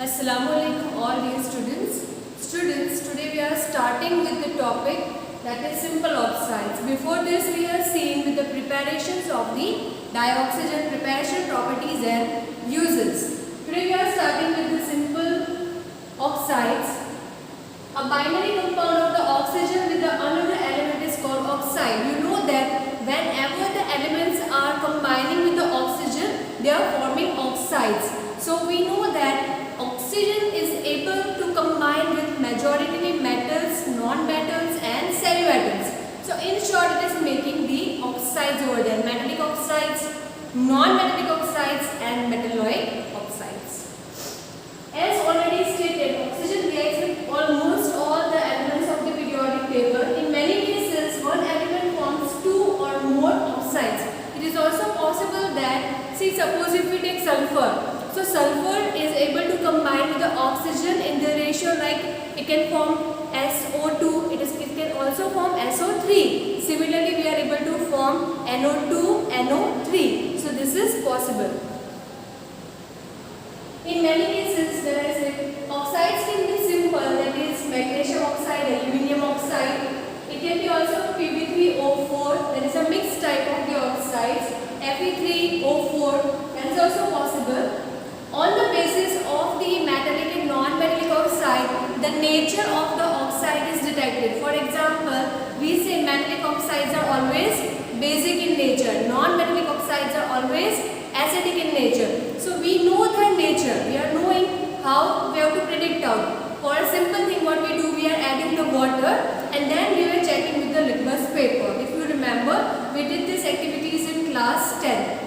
Assalamualaikum all dear students. Students, today we are starting with the topic that is simple oxides. Before this we have seen with the preparations of the dioxygen preparation properties and uses. Today we are starting with the simple oxides. A binary compound of the oxygen with the another element is called oxide. You know that whenever the elements are combining with the oxygen, they are forming oxides. So we know that oxygen is able to combine with majority metals, non-metals and semi-metals. So in short, it is making the oxides over there, metallic oxides, non-metallic oxides and metalloid oxides. As already stated, oxygen reacts with almost all the elements of the periodic table. In many cases, one element forms two or more oxides. It is also possible that, suppose if we take sulfur. So sulfur is able to combine with the oxygen in the ratio like it can form SO2, it can also form SO3. Similarly, we are able to form NO2, NO3. So this is possible. In many cases, when I say oxides can be simple, that is magnesium oxide, aluminium oxide. It can be also Pb3O4, that is a mixed type of the oxides. Fe3O4, that is also possible. On the basis of the metallic and non-metallic oxide, the nature of the oxide is detected. For example, we say metallic oxides are always basic in nature, non-metallic oxides are always acidic in nature. So we know their nature, we are knowing how we have to predict out. For a simple thing, what we do, we are adding the water and then we were checking with the litmus paper. If you remember, we did these activities in class 10.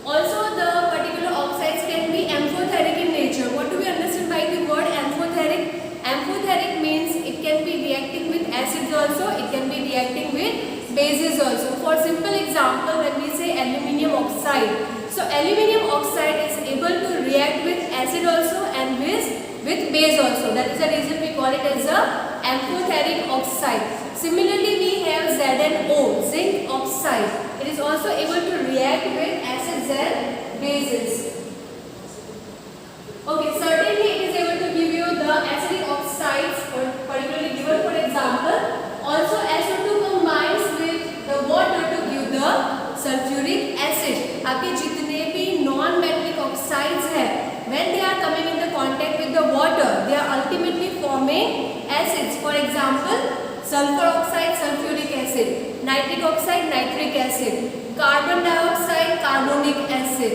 Also, the particular oxides can be amphoteric in nature. What do we understand by the word amphoteric? Amphoteric means it can be reacting with acids also, it can be reacting with bases also. For simple example, when we say aluminium oxide, so aluminium oxide is able to react with acid also and with base also. That is the reason we call it as a amphoteric oxide. Similarly, we have ZnO, zinc oxide. It is also able to react with acids and bases. Okay, certainly it is able to give you the acidic oxides, particularly given for example. Also SO2 combines with the water to give the sulfuric acid. आपके जितने भी non-metallic oxides हैं, when they are coming in the contact with the water, they are ultimately forming acids. For example, sulfur oxide, sulfuric acid, nitric oxide, nitric acid, carbon dioxide, carbonic acid,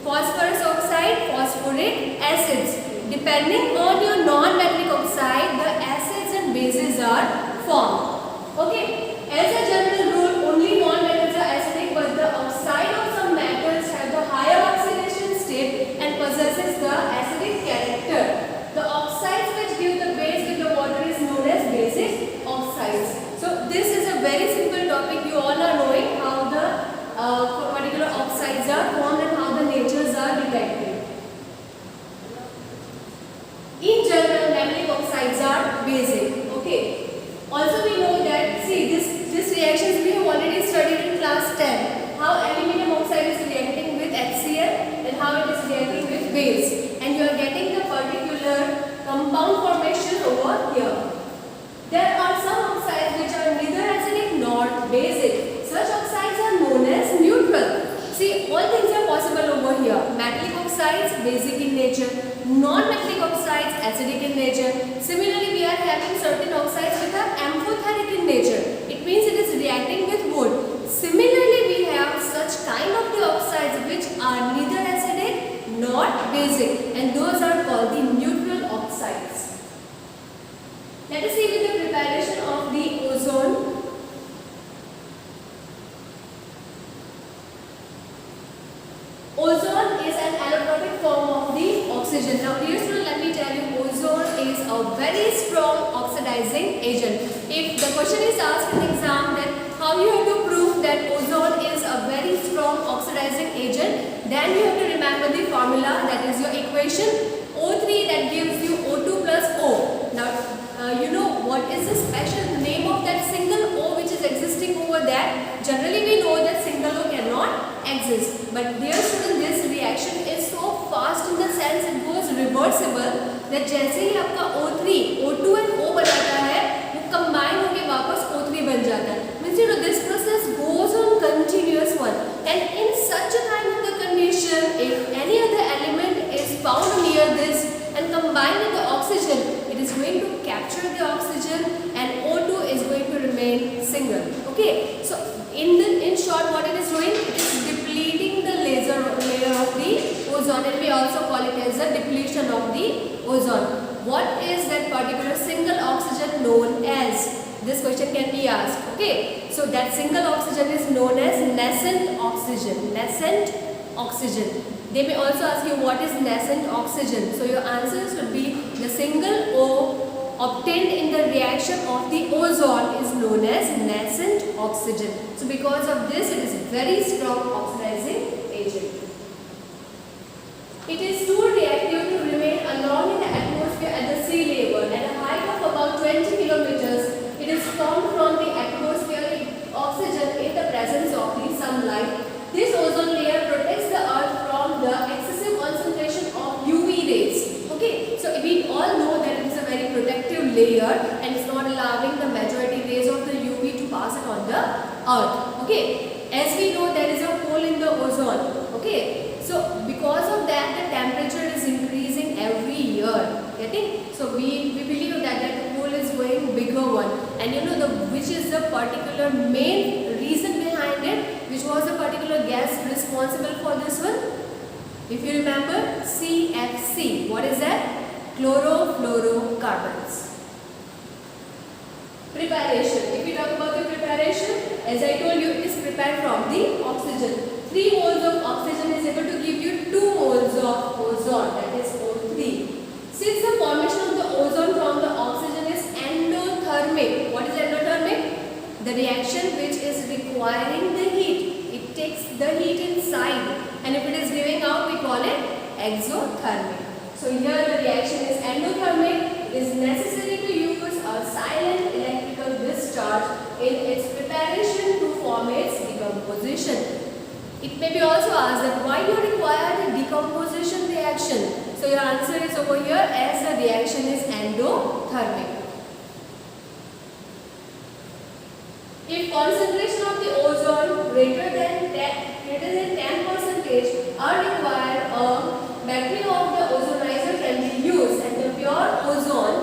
phosphorus oxide, phosphoric acids. Depending on your non-metallic oxide, the acids and bases are formed. Okay, as a general rule, only non-metals are acidic, but the oxide of some metals have the higher oxidation state and possesses the acidic character. The oxides which give the base with the water is known as basic oxides. So this is a very simple topic. You all are knowing how the particular oxides are formed and how the natures are detected. In general, metallic oxides are basic. Okay. Also we know that, this reactions we have already studied in class 10. How aluminium oxide is reacting with HCl and how it is reacting with base. And you are getting the particular compound formation over here. There are some oxides which are neither acidic nor basic. Such oxides are known as neutral. See, all things are possible over here. Metallic oxides, basic in nature. Non-metallic oxides, acidic in nature. Similarly, we are having certain oxides which are amphoteric in nature. It means it is reacting with wood. Similarly, we have such kind of the oxides which are neither acidic nor basic. And those are called the neutral oxides. Let us see with the preparation of the ozone. Ozone is an allotropic form of the oxygen. Now dear students, let me tell you, ozone is a very strong oxidizing agent. If the question is asked in exam that how you have to prove that ozone is a very strong oxidizing agent, then you have to remember the formula, that is your equation O3 that gives you O2 plus O. Now you know what is the special name of that single O which is existing over But dear student, this reaction is so fast in the sense it goes reversible that जैसे ही आपका O3, O2 and O बनाता है वो combine होके वापस O3 बन जाता है. Means you know this process goes on continuous one, and in such a kind of the condition, if any other element is found near this and combined with the oxygen, it is going to capture the oxygen and O2 is going to remain single. Okay, so in short, what it is doing, it is depleting the layer of the ozone, and we also call it as a depletion of the ozone. What is that particular single oxygen known as? This question can be asked. Okay, so that single oxygen is known as nascent oxygen. Nascent oxygen. They may also ask you what is nascent oxygen. So your answers would be the single O obtained in the reaction of the ozone is known as nascent oxygen. So because of this, it is very strong oxidizing agent. It is too reactive to remain alone in the atmosphere at the sea level at a height of about 20 kilometers. It is formed from the atmospheric oxygen in the presence of the sunlight. This ozone layer protects the earth from the excessive concentration of UV rays. Okay, so we all know that it is a very protective layer and it's not allowing the majority rays of the UV to pass it on the earth. Okay, as we know there is a hole in the ozone. Okay, so because of that the temperature is increasing every year. Getting? So we believe that the hole is going bigger one, and you know which is the particular main reason behind it, which was the particular gas responsible for this one. If you remember, CFC. What is that? Chlorofluorocarbons. Preparation. If we talk about the preparation, as I told you, it is prepared from the oxygen. 3 moles of oxygen is able to give you 2 moles of ozone, that is O3. Since the formation of the ozone from the oxygen is endothermic. What is endothermic? The reaction which is requiring the heat. It takes the heat inside, and if it is giving out, we call it exothermic. So here the reaction is endothermic. It is necessary to use a silent electrical discharge in its preparation to form its decomposition. It may be also asked that why you require the decomposition reaction. So your answer is over here, as the reaction is endothermic. If concentration of the ozone greater than 10% are required, a battery of the ozonizer can be used, and the pure ozone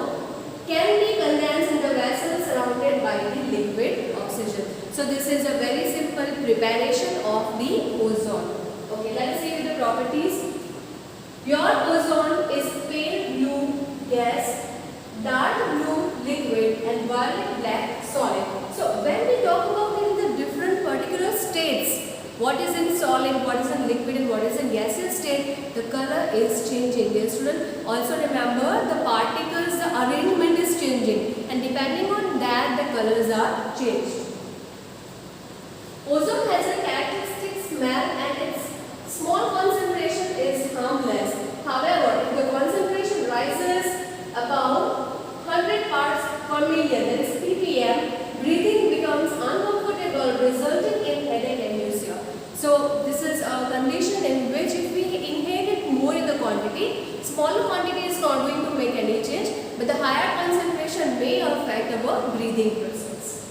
can be condensed in the vessel surrounded by the liquid oxygen. So this is a very simple preparation of the ozone. Okay, let us see with the properties. Pure ozone is pale blue gas, dark blue liquid, and violet black solid. So when we talk about in the different particular states, what is in solid, what is in liquid, and what is in gaseous state, the color is changing. Dear student, also remember the particles, the arrangement is changing, and depending on that the colors are changed. Ozone has a characteristic smell and its small concentration is harmless. However, if the concentration rises above 100 parts per million, that is ppm, breathing becomes uncomfortable, resulting in headache and nausea. So this is a condition in which if we inhale it more in the quantity, smaller quantity is not going to make any change, but the higher concentration may affect our breathing process.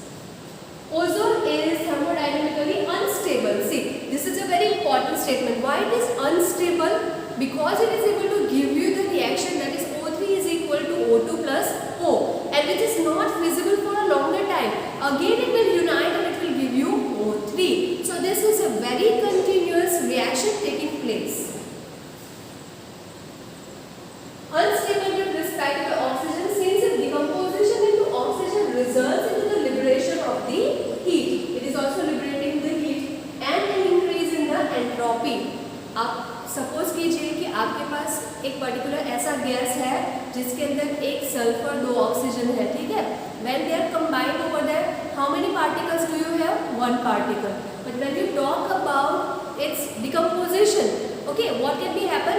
Ozone is thermodynamically unstable. See, this is a very important statement. Why it is unstable? Because it is able to give you the reaction that is O3 is equal to O2 plus O, and which is not visible for a longer time. Again it will unite and it will give you O3. So this is a very continuous reaction taking place. Unstable with respect to the oxygen, since its decomposition into oxygen results into the liberation of the heat. It is also liberating the heat and an increase in the entropy. आप suppose कीजिए कि आपके पास एक particular ऐसा gas है जिसके अंदर एक सल्फर, 2 ऑक्सीजन है, ठीक है. When they are combined over there, how many particles do you have? 1 particle. But when you talk about its decomposition, okay, what can be happen?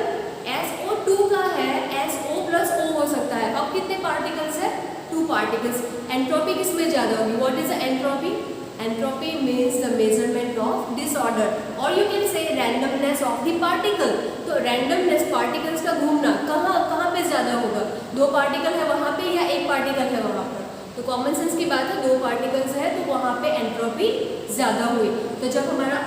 SO2 का है, SO plus O हो सकता है. अब कितने particles है? 2 particles. Entropy किसमें ज़्यादा होगी? What is the entropy? Entropy means the measurement of disorder, or you can say randomness of the particle. तो randomness particles का घूमना कहाँ पे ज़्यादा होगा, दो पार्टिकल है वहाँ पे या एक पार्टिकल है वहाँ पर. तो कॉमन सेंस की बात है, दो पार्टिकल्स है तो वहाँ पे एंट्रोपी ज़्यादा हुई. तो जब हमारा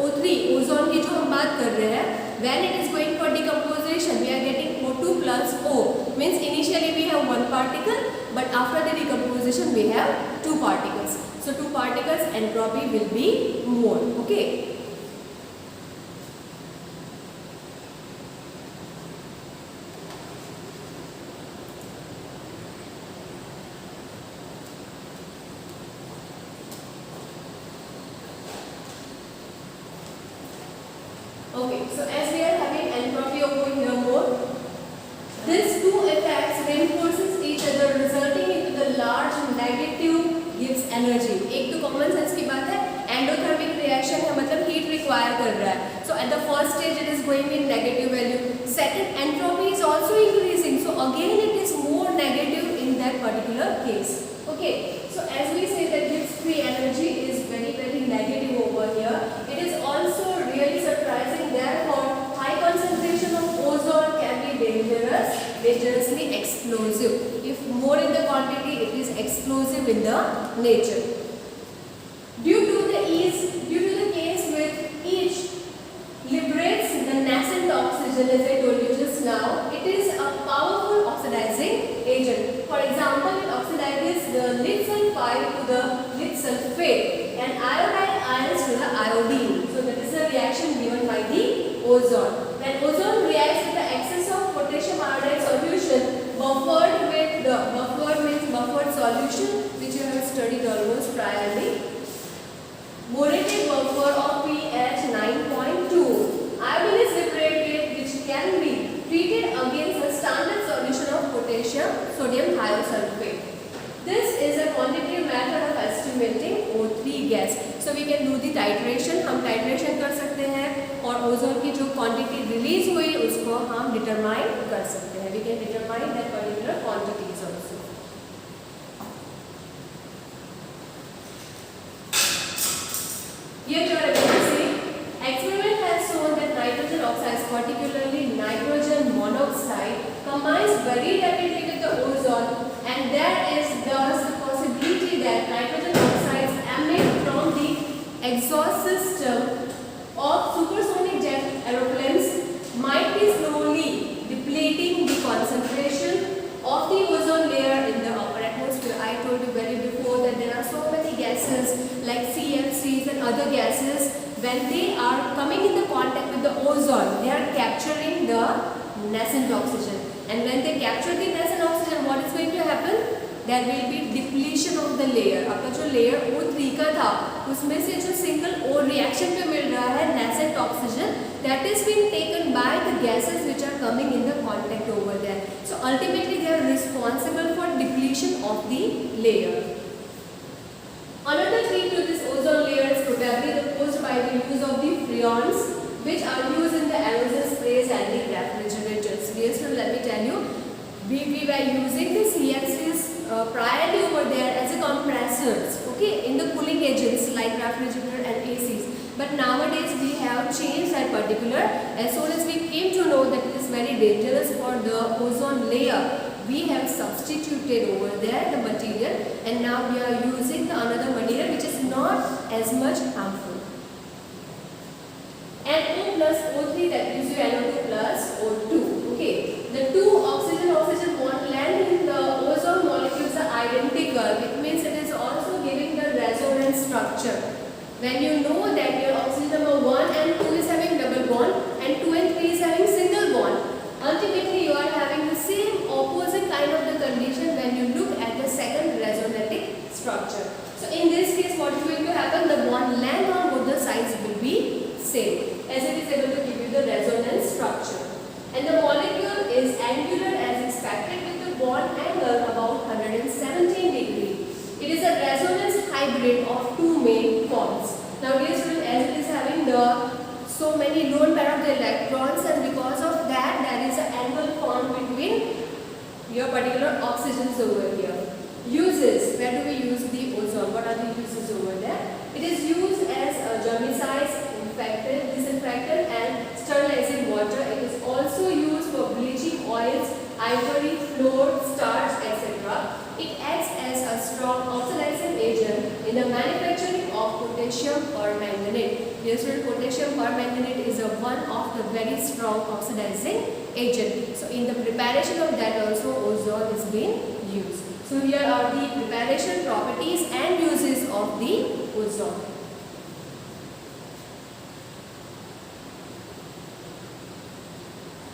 O3 ओजोन की जो हम बात कर रहे हैं, when it is going for decomposition we are getting O2 plus O, means initially we have one particle but after the decomposition we have two particles. So two particles, entropy will be more. Okay. Okay, so as we are having entropy over here more, these two effects reinforces each other, resulting into the large negative gives energy. एक तो common sense की बात है, endothermic reaction है मतलब heat require कर रहा है. So at the first stage it is going in negative value. Second, entropy is also increasing. So again it is more negative in that particular case. Okay, so as we say that Gibbs free energy is very negative over here. It is also really surprising. Therefore, high concentration of ozone can be dangerously explosive. If more in the quantity, it is explosive in the nature. Due to the case with each liberates the nascent oxygen, as I told you just now, it is a powerful oxidizing agent. For example, it oxidizes the lead sulfide to the lead sulfate and iodide ions to the iodine. So that is the reaction given by the ozone. When ozone reacts with the excess of potassium iodide solution buffered means buffered solution, which you have studied almost priorly. Borated buffer of pH 9.2. Iodine is liberated, which can be treated against a standard solution of potassium sodium thiosulfate. This is a quantitative method of estimating O3 gas. So we can do the titration. हम titration कर सकते हैं और ozone की जो quantity release हुई उसको हम determine कर सकते हैं. We can determine that particular quantities also. Here you are able to see experiment has shown that nitrogen oxides, particularly nitrogen monoxide, combines very rapidly with the ozone, and there is thus the possibility that nitrogen oxides emit from the exhaust system of supersonic jet aeroplanes might be slowly depleting the concentration of the ozone layer in the upper atmosphere. I told you very before that there are so many gases like CFCs and other gases. When they are coming in the contact with the ozone, they are capturing the nascent oxygen. And when they capture the nascent oxygen, what is going to happen? There will be depletion of the layer. आपका जो layer O3 का था, उसमें से जो single O reaction पे मिल रहा है nascent oxygen, that is being taken by the gases which are coming in the contact over there. So ultimately they are responsible for depletion of the layer. Another thing to this ozone layer is probably caused by the use of the freons, which are used in the aerosol sprays and the refrigerators. Dear students, let me tell you, we were using the CFCs priorly over there as a compressors, okay, in the cooling agents like refrigerator and ACs. But nowadays we have changed that particular. As soon as we came to know that it is very dangerous for the ozone layer, we have substituted over there the material, and now we are using the another material which is not as much harmful. NO plus O3, that gives you NO2 plus O2. Okay, the two oxygen bond length in the ozone molecules are identical. It means it is also giving the resonance structure. When you know that your oxygen number 1 and 2 is having double bond and 2 and 3 is having single bond, ultimately you are having the same opposite kind of the condition when you look at the second resonating structure. So in this case, what is going to happen? The bond length on both the sides will be same, as it is able to give you the resonance structure. And the molecule is angular as expected with the bond angle about 117 degrees. It is a resonance hybrid of two main forms. Now dear students, as it is having the so many lone pair of the electrons, and because of that there is an angle formed between your particular oxygens over here. Uses. Where do we use the ozone? What are the uses over there? It is used as a germicide, disinfectant and sterilizing water. It is also used for bleaching oils, ivory, flour, starch, etc. It acts as a strong oxidizing agent in the manufacturing of potassium permanganate. Yes, potassium permanganate is one of the very strong oxidizing agent. So in the preparation of that also ozone is being used. So here are the preparation properties and uses of the ozone.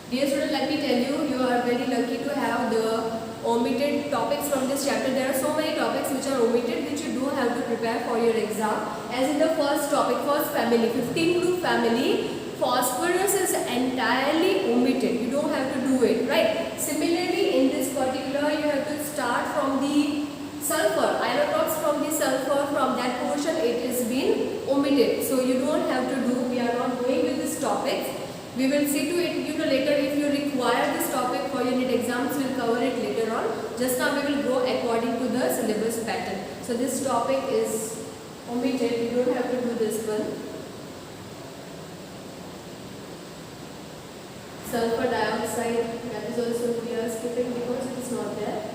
Dear student, let me tell you, you are very lucky to have the omitted topics from this chapter. There are so many topics which are omitted which you do have to prepare for your exam. As in the first topic, first family, 15 group family, phosphorus is entirely omitted. You don't have to do it, right? Similarly, in this particular, you have to start from the sulfur, isotopes from the sulfur, from that portion it is been omitted. So you don't have to do, we are not going with this topic. We will see to it, later if you require this topic for unit exams, we will cover it later on. Just now we will go according to the syllabus pattern. So this topic is omitted, you don't have to do this one. Sulfur dioxide, that is also we are skipping because it is not there.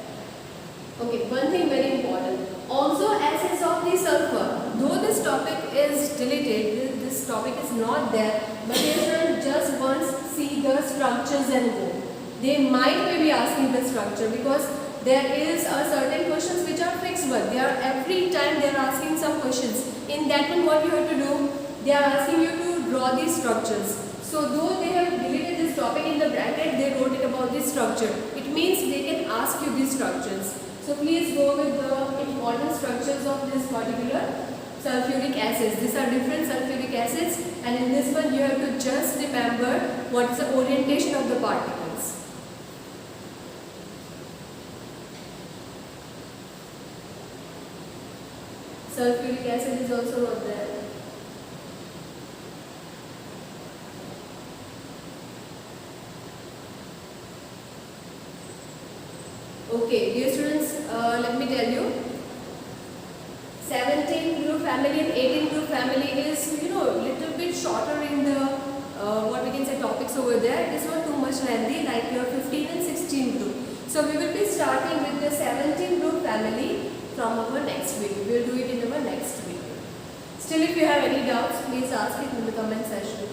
Okay, one thing very important. Also acids of the sulfur. Though this topic is deleted, this topic is not there, but you should just once see the structures and go. They might be asking the structure because there is a certain questions which are fixed one. They are every time they are asking some questions. In that one what you have to do? They are asking you to draw these structures. So though they have deleted this topic in the bracket, they wrote it about this structure. It means they can ask you these structures. So please go with the important structures of this particular sulfuric acids. These are different sulfuric acids, and in this one you have to just remember what is the orientation of the particles. Sulfuric acid is also not there. Okay, dear students, let me tell you, 17 group family and 18 group family is, little bit shorter in the, what we can say, topics over there. It is not too much lengthy like your 15 and 16 group. So we will be starting with the 17 group family from our next video. We will do it in our next video. Still, if you have any doubts, please ask it in the comment section.